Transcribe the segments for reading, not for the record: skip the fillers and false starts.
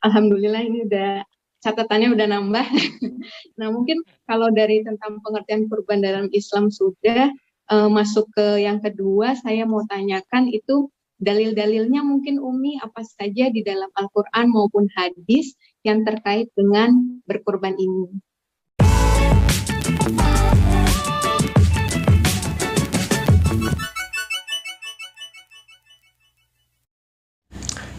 Alhamdulillah ini udah catatannya udah nambah. Nah, mungkin kalau dari tentang pengertian kurban dalam Islam sudah masuk ke yang kedua, saya mau tanyakan itu dalil-dalilnya mungkin Umi apa saja di dalam Al-Quran maupun hadis yang terkait dengan berkurban ini.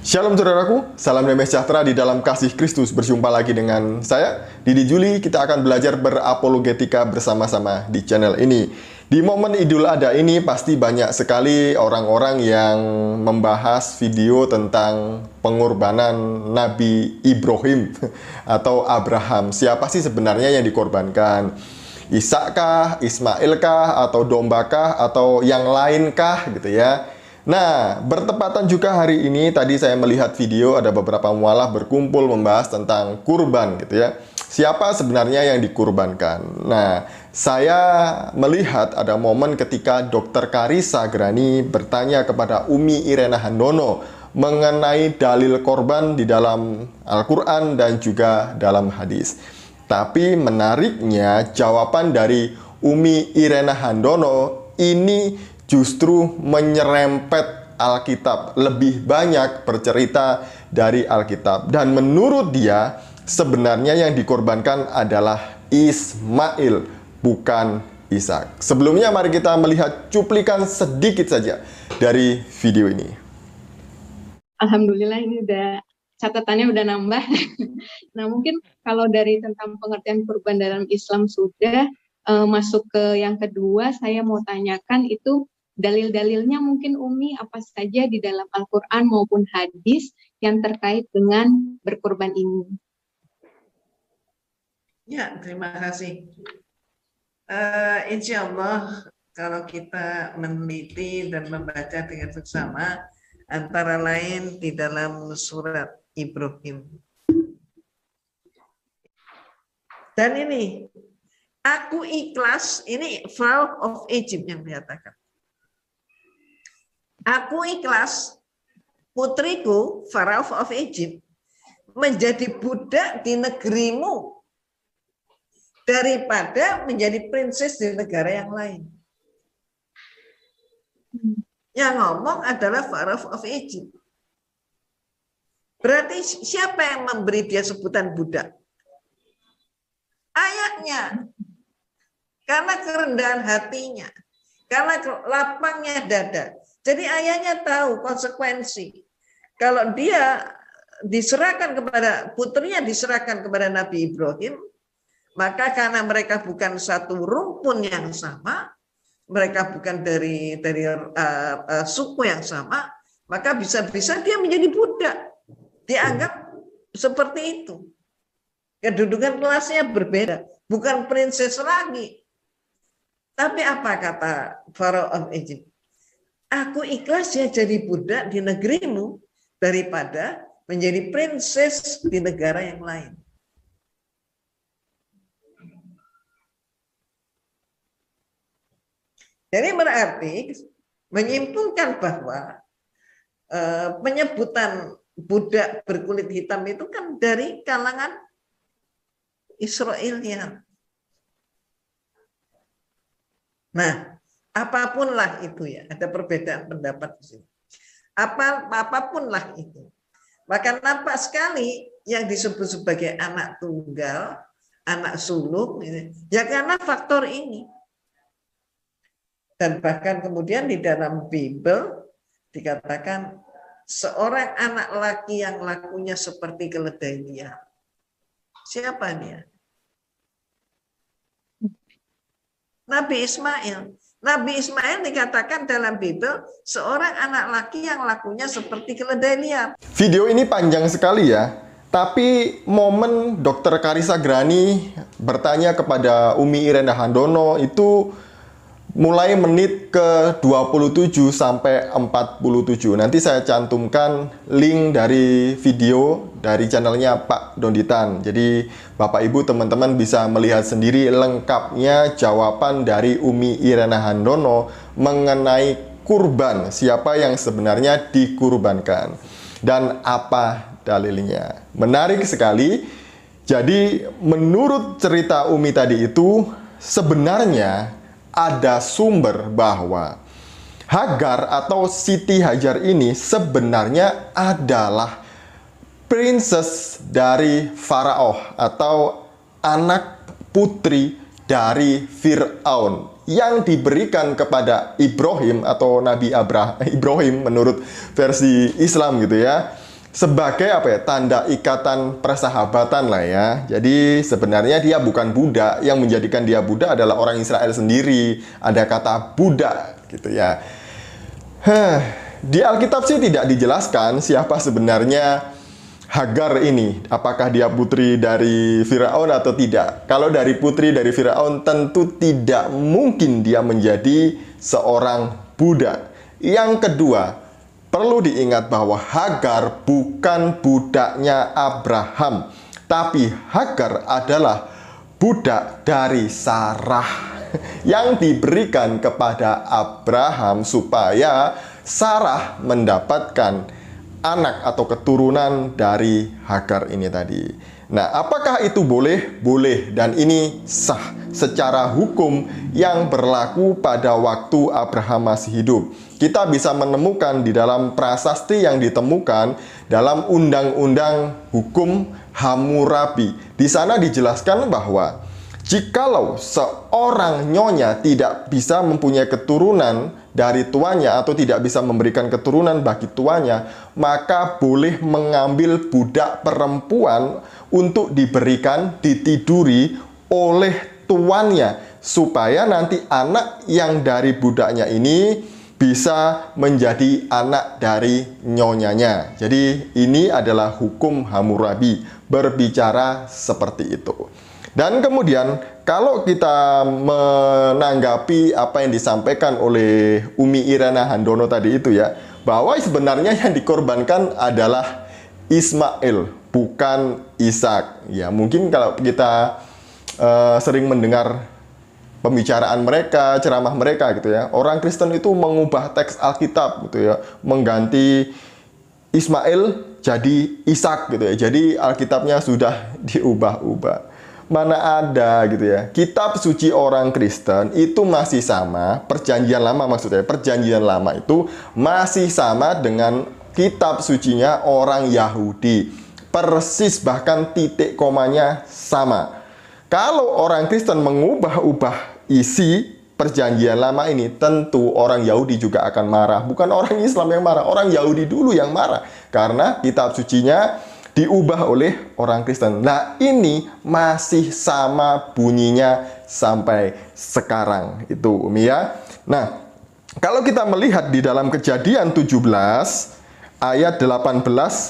Shalom saudaraku, salam damai sejahtera di dalam kasih Kristus. Berjumpa lagi dengan saya, Didi Juli. Kita akan belajar berapologetika bersama-sama di channel ini. Di momen Idul Adha ini pasti banyak sekali orang-orang yang membahas video tentang pengorbanan Nabi Ibrahim atau Abraham. Siapa sih sebenarnya yang dikorbankan? Ishak kah, Ismail kah, atau domba kah, atau yang lain kah gitu ya. Nah, bertepatan juga hari ini tadi saya melihat video ada beberapa mualaf berkumpul membahas tentang kurban gitu ya. Siapa sebenarnya yang dikurbankan? Nah, saya melihat ada momen ketika Dr. Karissa Grani bertanya kepada Umi Irena Handono mengenai dalil korban di dalam Al-Quran dan juga dalam hadis. Tapi menariknya jawaban dari Umi Irena Handono ini justru menyerempet Alkitab, lebih banyak bercerita dari Alkitab. Dan menurut dia, sebenarnya yang dikorbankan adalah Ismail, bukan Ishak. Sebelumnya mari kita melihat cuplikan sedikit saja dari video ini. Alhamdulillah ini udah catatannya udah nambah. Nah, mungkin kalau dari tentang pengertian kurban dalam Islam sudah masuk ke yang kedua, saya mau tanyakan itu dalil-dalilnya mungkin Umi apa saja di dalam Al-Quran maupun hadis yang terkait dengan berkorban ini. Ya, terima kasih. Insya Allah kalau kita meneliti dan membaca dengan seksama, antara lain di dalam surat Ibrahim. Dan ini, aku ikhlas, ini Pharaoh of Egypt yang dikatakan. Aku ikhlas putriku, Pharaoh of Egypt, menjadi budak di negerimu daripada menjadi princess di negara yang lain. Yang ngomong adalah Pharaoh of Egypt. Berarti siapa yang memberi dia sebutan budak? Ayahnya. Karena kerendahan hatinya. Karena lapangnya dada. Jadi ayahnya tahu konsekuensi. Kalau dia diserahkan kepada putrinya diserahkan kepada Nabi Ibrahim, maka karena mereka bukan satu rumpun yang sama, mereka bukan dari suku yang sama, maka bisa-bisa dia menjadi budak. Dianggap seperti itu. Kedudukan kelasnya berbeda, bukan princess lagi. Tapi apa kata Pharaoh of Egypt? Aku ikhlas ya jadi budak di negerimu daripada menjadi princess di negara yang lain. Jadi berarti menyimpulkan bahwa penyebutan budak berkulit hitam itu kan dari kalangan Israelnya. Nah, apapunlah itu ya, ada perbedaan pendapat di sini. Apapunlah itu. Maka nampak sekali yang disebut sebagai anak tunggal, anak sulung, ya karena faktor ini. Dan bahkan kemudian di dalam Bible dikatakan seorang anak laki yang lakunya seperti keledai liar. Siapa dia? Nabi Ismail. Nabi Ismail dikatakan dalam Bible seorang anak laki yang lakunya seperti keledai liar. Video ini panjang sekali ya. Tapi momen Dr. Karissa Grani bertanya kepada Umi Irena Handono itu mulai menit ke 27 sampai 47. Nanti saya cantumkan link dari video dari channelnya Pak Donditan. Jadi Bapak Ibu teman-teman bisa melihat sendiri lengkapnya jawaban dari Umi Irena Handono mengenai kurban. Siapa yang sebenarnya dikurbankan. Dan apa dalilnya. Menarik sekali. Jadi menurut cerita Umi tadi itu, sebenarnya ada sumber bahwa Hagar atau Siti Hajar ini sebenarnya adalah princess dari Faraoh atau anak putri dari Fir'aun yang diberikan kepada Ibrahim atau Nabi Ibrahim menurut versi Islam gitu ya, sebagai apa ya, tanda ikatan persahabatan lah ya. Jadi sebenarnya dia bukan budak, yang menjadikan dia budak adalah orang Israel sendiri. Ada kata budak gitu ya. Di Alkitab sih tidak dijelaskan siapa sebenarnya Hagar ini, apakah dia putri dari Firaun atau tidak. Kalau dari putri dari Firaun, tentu tidak mungkin dia menjadi seorang budak. Yang kedua, perlu diingat bahwa Hagar bukan budaknya Abraham, tapi Hagar adalah budak dari Sarah yang diberikan kepada Abraham supaya Sarah mendapatkan anak atau keturunan dari Hagar ini tadi. Nah, apakah itu boleh? Boleh, dan ini sah secara hukum yang berlaku pada waktu Abraham masih hidup. Kita bisa menemukan di dalam prasasti yang ditemukan dalam Undang-Undang Hukum Hammurabi. Di sana dijelaskan bahwa jikalau seorang nyonya tidak bisa mempunyai keturunan dari tuannya atau tidak bisa memberikan keturunan bagi tuannya, maka boleh mengambil budak perempuan untuk diberikan, ditiduri oleh tuannya, supaya nanti anak yang dari budaknya ini bisa menjadi anak dari nyonyanya. Jadi ini adalah hukum Hammurabi berbicara seperti itu. Dan kemudian kalau kita menanggapi apa yang disampaikan oleh Umi Irena Handono tadi itu ya, bahwa sebenarnya yang dikorbankan adalah Ismail, bukan Ishak. Ya, mungkin kalau kita sering mendengar pembicaraan mereka, ceramah mereka gitu ya, orang Kristen itu mengubah teks Alkitab gitu ya, mengganti Ismail jadi Ishak gitu ya. Jadi Alkitabnya sudah diubah-ubah. Mana ada gitu ya. Kitab suci orang Kristen itu masih sama, perjanjian lama maksudnya. Perjanjian lama itu masih sama dengan kitab sucinya orang Yahudi. Persis, bahkan titik komanya sama. Kalau orang Kristen mengubah-ubah isi perjanjian lama ini, tentu orang Yahudi juga akan marah. Bukan orang Islam yang marah, orang Yahudi dulu yang marah. Karena kitab sucinya diubah oleh orang Kristen. Nah, ini masih sama bunyinya sampai sekarang. Itu Umi ya. Nah, kalau kita melihat di dalam Kejadian 17 ayat 18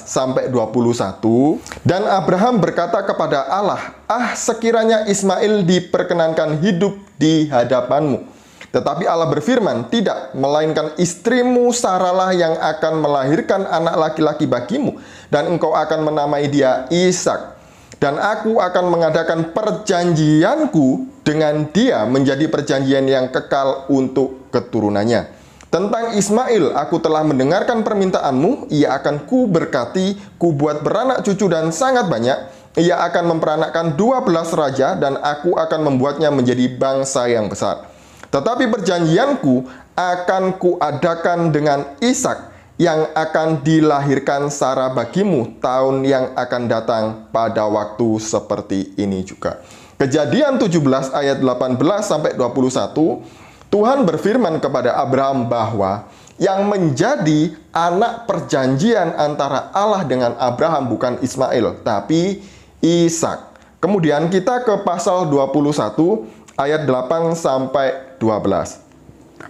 sampai 21, dan Abraham berkata kepada Allah, "Ah, sekiranya Ismail diperkenankan hidup di hadapanmu." Tetapi Allah berfirman, "Tidak, melainkan istrimu Sarahlah yang akan melahirkan anak laki-laki bagimu, dan engkau akan menamai dia Ishak. Dan aku akan mengadakan perjanjianku dengan dia menjadi perjanjian yang kekal untuk keturunannya. Tentang Ismail, aku telah mendengarkan permintaanmu, ia akan kuberkati, kubuat beranak cucu dan sangat banyak. Ia akan memperanakkan 12 raja, dan aku akan membuatnya menjadi bangsa yang besar. Tetapi perjanjianku akan kuadakan dengan Ishak yang akan dilahirkan Sarah bagimu tahun yang akan datang pada waktu seperti ini juga." Kejadian 17 ayat 18 sampai 21, Tuhan berfirman kepada Abraham bahwa yang menjadi anak perjanjian antara Allah dengan Abraham bukan Ismail, tapi Ishak. Kemudian kita ke pasal 21 ayat 8 sampai 12.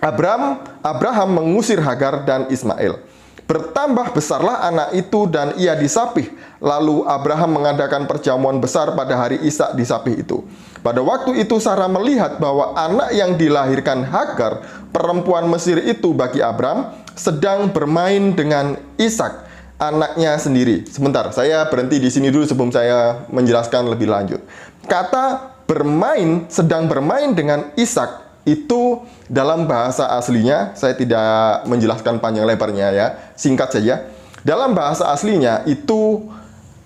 Abraham mengusir Hagar dan Ismail. Bertambah besarlah anak itu dan ia disapih. Lalu Abraham mengadakan perjamuan besar pada hari Ishak disapih itu. Pada waktu itu Sarah melihat bahwa anak yang dilahirkan Hagar, perempuan Mesir itu bagi Abraham, sedang bermain dengan Ishak, anaknya sendiri. Sebentar, saya berhenti di sini dulu sebelum saya menjelaskan lebih lanjut. Kata bermain, sedang bermain dengan Ishak, itu dalam bahasa aslinya, saya tidak menjelaskan panjang lebarnya ya, singkat saja. Dalam bahasa aslinya itu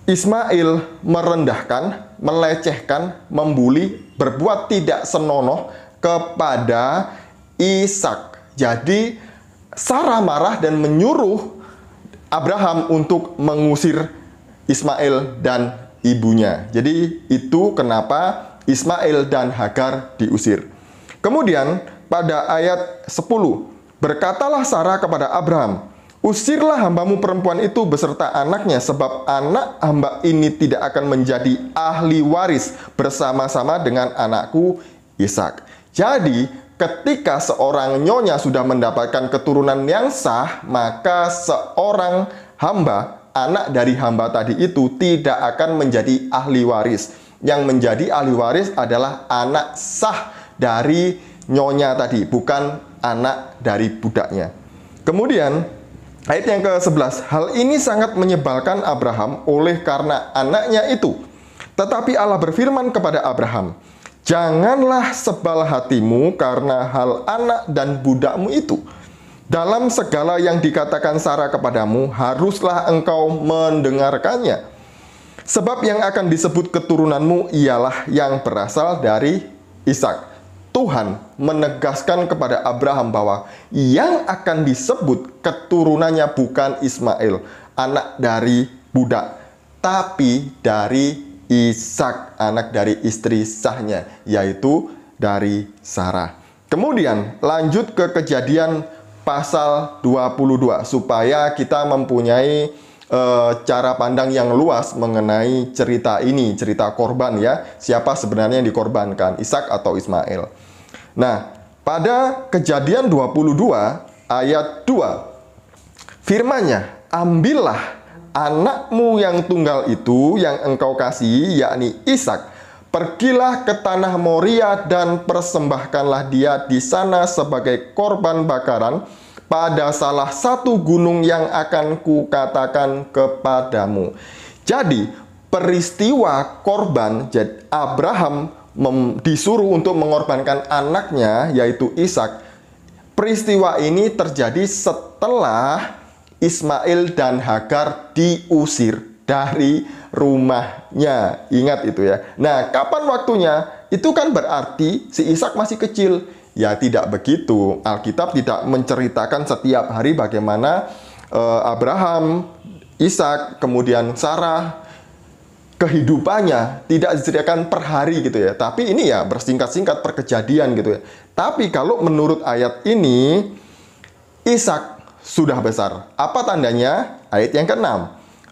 Ismail merendahkan, melecehkan, membuli, berbuat tidak senonoh kepada Ishak. Jadi Sarah marah dan menyuruh Abraham untuk mengusir Ismail dan ibunya. Jadi itu kenapa Ismail dan Hagar diusir. Kemudian pada ayat 10, berkatalah Sarah kepada Abraham, usirlah hambamu perempuan itu beserta anaknya, sebab anak hamba ini tidak akan menjadi ahli waris bersama-sama dengan anakku Ishak. Jadi ketika seorang nyonya sudah mendapatkan keturunan yang sah, maka seorang hamba, anak dari hamba tadi itu tidak akan menjadi ahli waris. Yang menjadi ahli waris adalah anak sah dari nyonya tadi, bukan anak dari budaknya. Kemudian ayat yang ke-11, hal ini sangat menyebalkan Abraham oleh karena anaknya itu. Tetapi Allah berfirman kepada Abraham, janganlah sebal hatimu karena hal anak dan budakmu itu. Dalam segala yang dikatakan Sarah kepadamu, haruslah engkau mendengarkannya. Sebab yang akan disebut keturunanmu ialah yang berasal dari Ishak. Tuhan menegaskan kepada Abraham bahwa yang akan disebut keturunannya bukan Ismail, anak dari budak, tapi dari Ishak, anak dari istri sahnya, yaitu dari Sarah. Kemudian lanjut ke Kejadian pasal 22, supaya kita mempunyai cara pandang yang luas mengenai cerita ini, cerita korban ya. Siapa sebenarnya yang dikorbankan, Ishak atau Ismail. Nah, pada Kejadian 22 ayat 2, firman-Nya, ambillah anakmu yang tunggal itu yang engkau kasihi, yakni Ishak, pergilah ke tanah Moria dan persembahkanlah dia di sana sebagai korban bakaran pada salah satu gunung yang akan kukatakan kepadamu. Jadi peristiwa korban, Abraham disuruh untuk mengorbankan anaknya yaitu Ishak. Peristiwa ini terjadi setelah Ismail dan Hagar diusir dari rumahnya. Ingat itu ya. Nah, kapan waktunya? Itu kan berarti si Ishak masih kecil. Ya tidak begitu. Alkitab tidak menceritakan setiap hari bagaimana Abraham, Ishak, kemudian Sarah, kehidupannya tidak diceritakan per hari gitu ya. Tapi ini ya bersingkat-singkat per kejadian gitu ya. Tapi kalau menurut ayat ini, Ishak sudah besar. Apa tandanya? Ayat yang ke-6.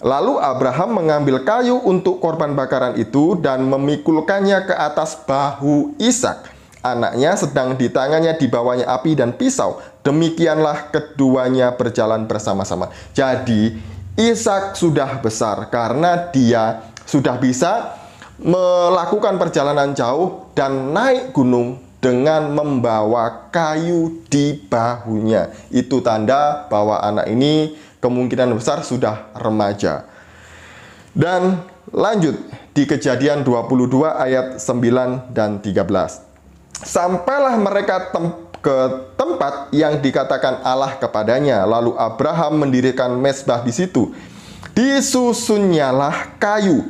Lalu Abraham mengambil kayu untuk korban bakaran itu dan memikulkannya ke atas bahu Ishak. Anaknya sedang di tangannya, di bawahnya api dan pisau. Demikianlah keduanya berjalan bersama-sama. Jadi Ishak sudah besar karena dia sudah bisa melakukan perjalanan jauh dan naik gunung dengan membawa kayu di bahunya. Itu tanda bahwa anak ini kemungkinan besar sudah remaja. Dan lanjut di Kejadian 22 ayat 9 dan 13. Sampailah mereka ke tempat yang dikatakan Allah kepadanya. Lalu Abraham mendirikan mezbah di situ. Disusunnyalah kayu,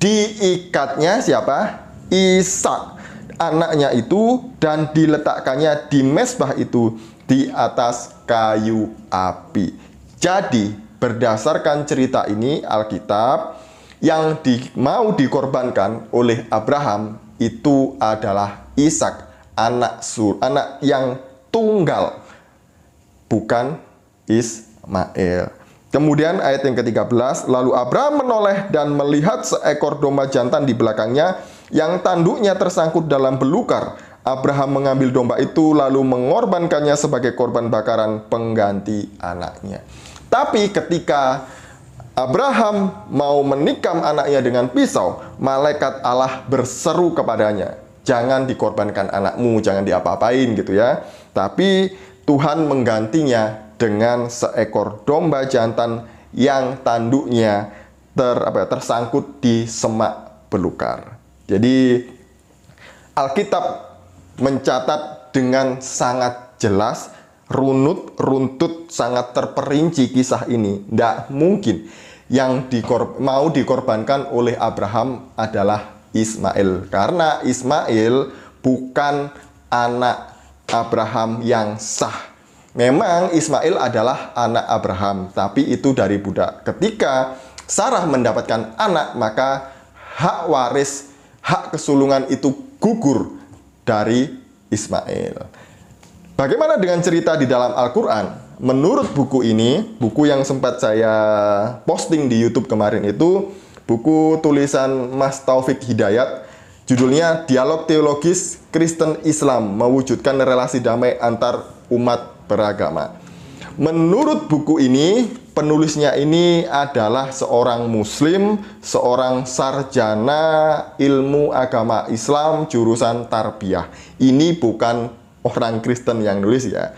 diikatnya siapa? Ishak, anaknya itu, dan diletakkannya di mezbah itu di atas kayu api. Jadi berdasarkan cerita ini Alkitab, yang mau dikorbankan oleh Abraham itu adalah Ishak, anak yang tunggal, bukan Ismail. Kemudian ayat yang ke-13, lalu Abraham menoleh dan melihat seekor domba jantan di belakangnya yang tanduknya tersangkut dalam belukar. Abraham mengambil domba itu lalu mengorbankannya sebagai korban bakaran pengganti anaknya. Tapi ketika Abraham mau menikam anaknya dengan pisau, malaikat Allah berseru kepadanya, jangan dikorbankan anakmu, jangan diapa-apain gitu ya. Tapi Tuhan menggantinya dengan seekor domba jantan yang tanduknya tersangkut di semak belukar. Jadi Alkitab mencatat dengan sangat jelas runtut, sangat terperinci kisah ini. Tidak mungkin yang mau dikorbankan oleh Abraham adalah Ismail. Karena Ismail bukan anak Abraham yang sah. Memang Ismail adalah anak Abraham, tapi itu dari budak. Ketika Sarah mendapatkan anak, maka hak waris, hak kesulungan itu gugur dari Ismail. Bagaimana dengan cerita di dalam Al-Quran? Menurut buku ini, buku yang sempat saya posting di YouTube kemarin itu, buku tulisan Mas Taufik Hidayat, judulnya Dialog Teologis Kristen Islam Mewujudkan Relasi Damai Antar Umat Beragama. Menurut buku ini, penulisnya ini adalah seorang Muslim, seorang sarjana ilmu agama Islam jurusan tarbiyah. Ini bukan orang Kristen yang nulis ya.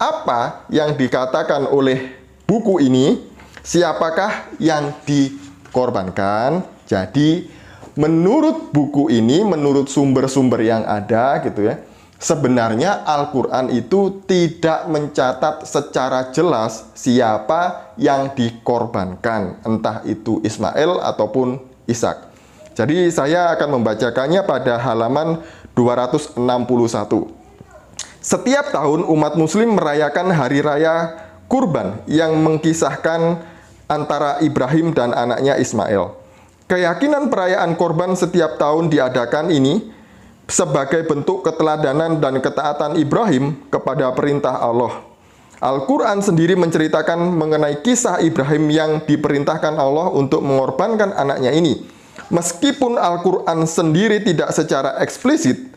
Apa yang dikatakan oleh buku ini? Siapakah yang dikorbankan? Jadi menurut buku ini, menurut sumber-sumber yang ada gitu ya, sebenarnya Al-Quran itu tidak mencatat secara jelas siapa yang dikorbankan, entah itu Ismail ataupun Ishak. Jadi saya akan membacakannya pada halaman 261. Setiap tahun umat muslim merayakan hari raya kurban yang mengkisahkan antara Ibrahim dan anaknya Ismail. Keyakinan perayaan kurban setiap tahun diadakan ini sebagai bentuk keteladanan dan ketaatan Ibrahim kepada perintah Allah. Al-Quran sendiri menceritakan mengenai kisah Ibrahim yang diperintahkan Allah untuk mengorbankan anaknya ini. Meskipun Al-Quran sendiri tidak secara eksplisit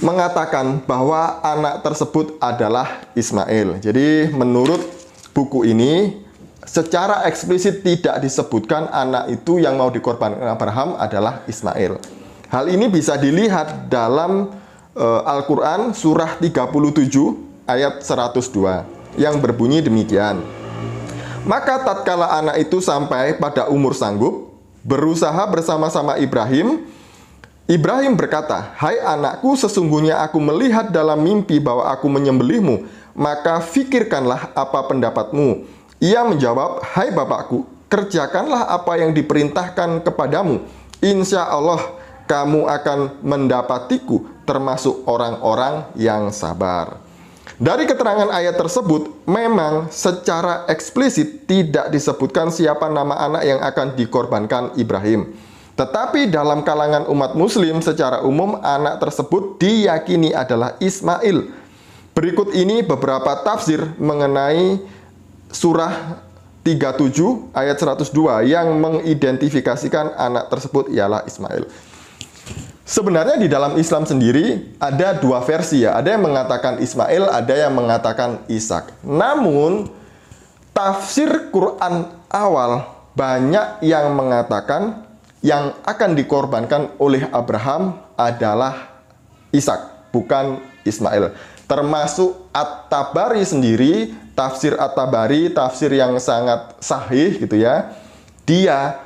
mengatakan bahwa anak tersebut adalah Ismail. Jadi menurut buku ini secara eksplisit tidak disebutkan anak itu yang mau dikorbankan Abraham adalah Ismail. Hal ini bisa dilihat dalam Al-Quran surah 37 ayat 102 yang berbunyi demikian. Maka tatkala anak itu sampai pada umur sanggup, berusaha bersama-sama Ibrahim berkata, "Hai anakku, sesungguhnya aku melihat dalam mimpi bahwa aku menyembelihmu, maka fikirkanlah apa pendapatmu." Ia menjawab, "Hai bapakku, kerjakanlah apa yang diperintahkan kepadamu. Insya Allah kamu akan mendapatiku termasuk orang-orang yang sabar." Dari keterangan ayat tersebut, memang secara eksplisit tidak disebutkan siapa nama anak yang akan dikorbankan Ibrahim. Tetapi dalam kalangan umat muslim secara umum anak tersebut diyakini adalah Ismail. Berikut ini beberapa tafsir mengenai surah 37 ayat 102 yang mengidentifikasikan anak tersebut ialah Ismail. Sebenarnya di dalam Islam sendiri ada dua versi ya. Ada yang mengatakan Ismail, ada yang mengatakan Ishak. Namun tafsir Quran awal banyak yang mengatakan yang akan dikorbankan oleh Abraham adalah Ishak, bukan Ismail. Termasuk At-Tabari sendiri, tafsir At-Tabari, tafsir yang sangat sahih gitu ya. Dia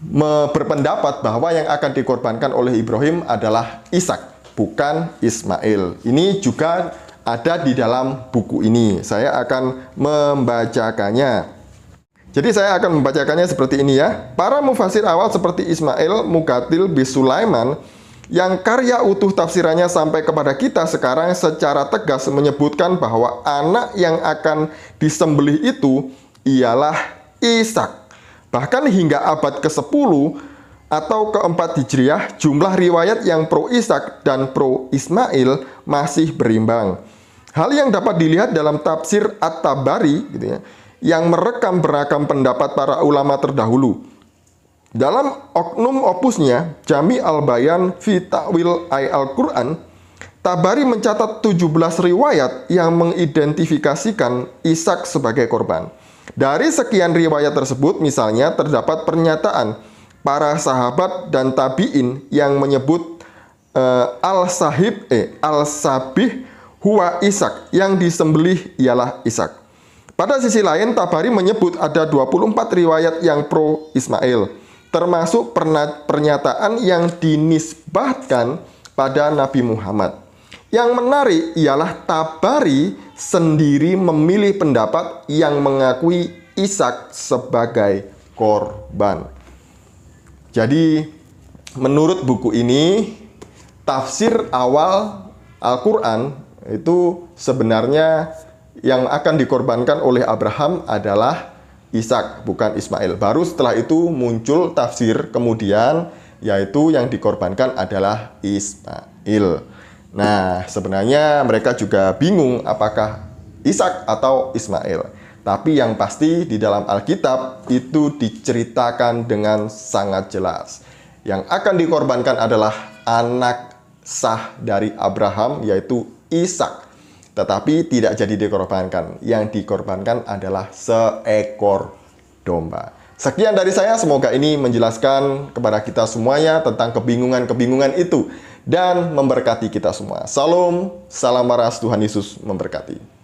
berpendapat bahwa yang akan dikorbankan oleh Ibrahim adalah Ishak, bukan Ismail. Ini juga ada di dalam buku ini. Saya akan membacakannya. Jadi saya akan membacakannya seperti ini ya. Para mufasir awal seperti Ismail Muqatil bin Sulaiman yang karya utuh tafsirannya sampai kepada kita sekarang secara tegas menyebutkan bahwa anak yang akan disembelih itu ialah Ishak. Bahkan hingga abad ke-10 atau ke-4 Hijriah, jumlah riwayat yang pro Ishak dan pro Ismail masih berimbang. Hal yang dapat dilihat dalam tafsir At-Tabari gitu ya, yang merekam beragam pendapat para ulama terdahulu. Dalam oknum opusnya, Jami al-Bayan fi Ta'wil Al-Quran, Tabari mencatat 17 riwayat yang mengidentifikasikan Ishak sebagai korban. Dari sekian riwayat tersebut, misalnya terdapat pernyataan para sahabat dan tabi'in yang menyebut al-sabih huwa Ishak, yang disembelih ialah Ishak. Pada sisi lain, Tabari menyebut ada 24 riwayat yang pro Ismail, termasuk pernyataan yang dinisbahkan pada Nabi Muhammad. Yang menarik ialah Tabari sendiri memilih pendapat yang mengakui Ishak sebagai korban. Jadi menurut buku ini, tafsir awal Al-Quran itu sebenarnya yang akan dikorbankan oleh Abraham adalah Ishak, bukan Ismail. Baru setelah itu muncul tafsir kemudian, yaitu yang dikorbankan adalah Ismail. Nah, sebenarnya mereka juga bingung apakah Ishak atau Ismail. Tapi yang pasti di dalam Alkitab itu diceritakan dengan sangat jelas. Yang akan dikorbankan adalah anak sah dari Abraham, yaitu Ishak. Tetapi tidak jadi dikorbankan. Yang dikorbankan adalah seekor domba. Sekian dari saya, semoga ini menjelaskan kepada kita semuanya tentang kebingungan-kebingungan itu dan memberkati kita semua. Salam, salam waras, Tuhan Yesus memberkati.